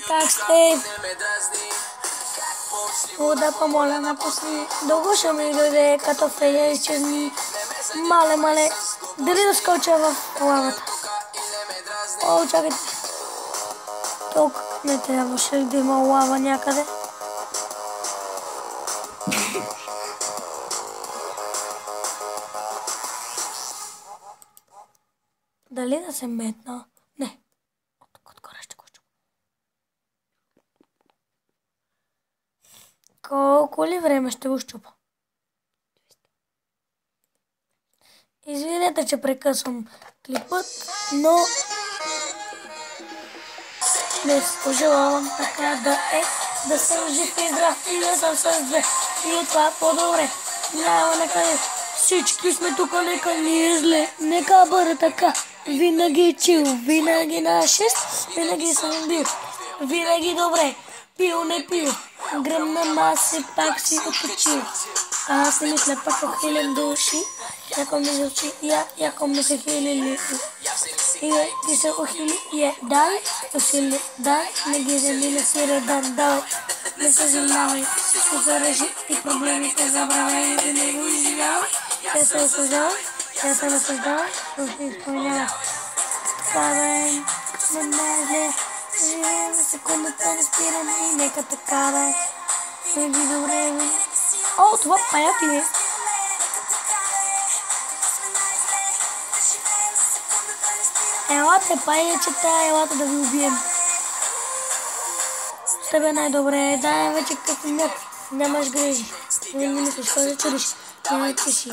Как сте? Мога да помоля напусни. Дълго ще ми дойде като фея изчезни. Мале. Дали да скоча в лавата? О, чакайте. Тук не трябваше да има лава някъде. Дали да се метна? Не. Отгоре ще го чуя. Колко ли време ще го щупа? Извинете, че прекъсвам клипът, но днес пожелавам така да съм жив и здрав и да съм с две. И от това по-добре. Няма накъде. Всички сме тук, нека ни е зле. Нека бъде така. Винаги чил, винаги на 6, винаги съм бил. Винаги добре. Пил, не пил. Гръмна маси, пак си отучил. Аз не мисля пак о хилен души. Яко ми звучи, яко ми се хилили. И ти се охили, дай, усили, дай, не ги вземи, не си редан, давай. Не се занимавай, всичко зарежи и проблемите забравяй, и не го изживявай. Тя се осъждава, тя се насъждава, но се изпълнява. Така бе, сме най-зле, живеем за секундата, не спираме и нека така бе. Винаги добре, О, това паят ли е? Елате, паячета, елате да ви убием. С тебе най-добре, дай вече като мят, нямаш грежи. Не мислиш, кой да чудиш, няма ти си.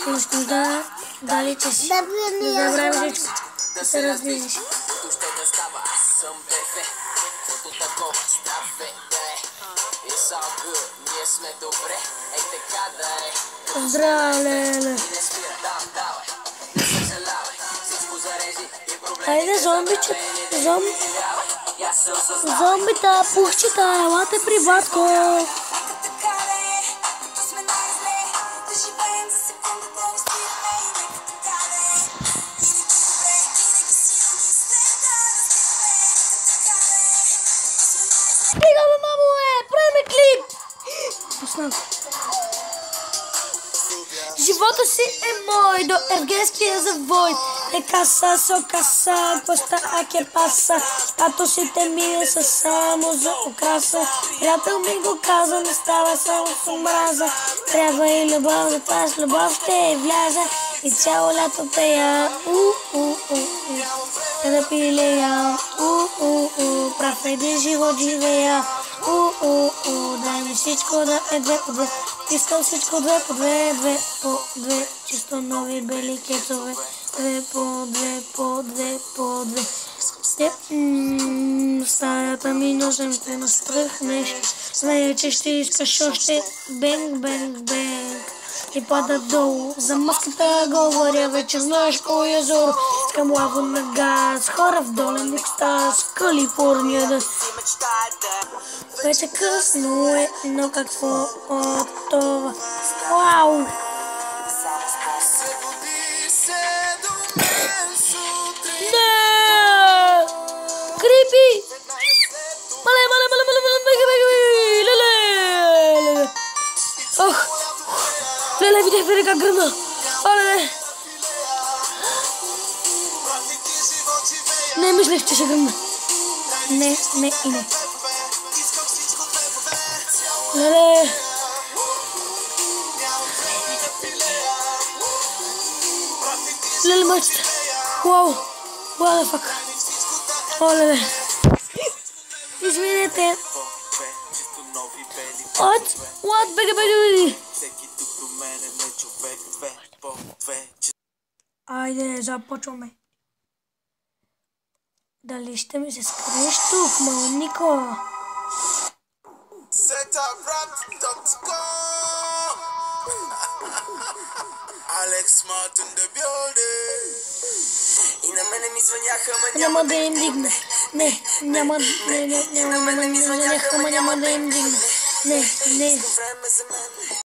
Имаш нужда, дали че си. Не забравяй всичко, да се раздвижиш. Здраве, леле. Хайде, зомбиче, зомбита, пухчета, елате при батко. Стигаме, мамове, правиме клип. Пусна. Живота си е мой до Ергенския завой. Е каса, со каса, коста, аке паса. Статусите ми са само за украса. Приятел ми го каза, не става само с омраза. Трябва и любов, за това с любов ще вляза. И цяло лято пея, да пилея, прав един живот живея. Дай ми всичко да е 2 по 2. Искам всичко 2 по 2, 2 по 2. Чисто нови бели кецове. 2 по 2, по 2, по 2. Стаята ми нощем ще настръхнеш. Зная, че ще искаш още бенг, бенг, бенг. И пада долу. За маската говоря, вече знаеш кой е Зоро. Искам лаво на газ, хора в долен екстаз, Калифорния да. Вече късно е, но какво от това? Вау! Не! Крипи! Мале! Леле! Ох! Леле, видях как гръмна! Оле! Не мислех, че ще гръмна. Не и не. Леле! Леле, мачта! Вау! What the fuck! О, леле! Извинете! What? Бега! Айде, започваме. Дали ще ми се скриеш тук, малнико? Алекс Мартин the building. И на мене ми звъняха, ама няма да им дигна. Не, няма да им дигна. Не.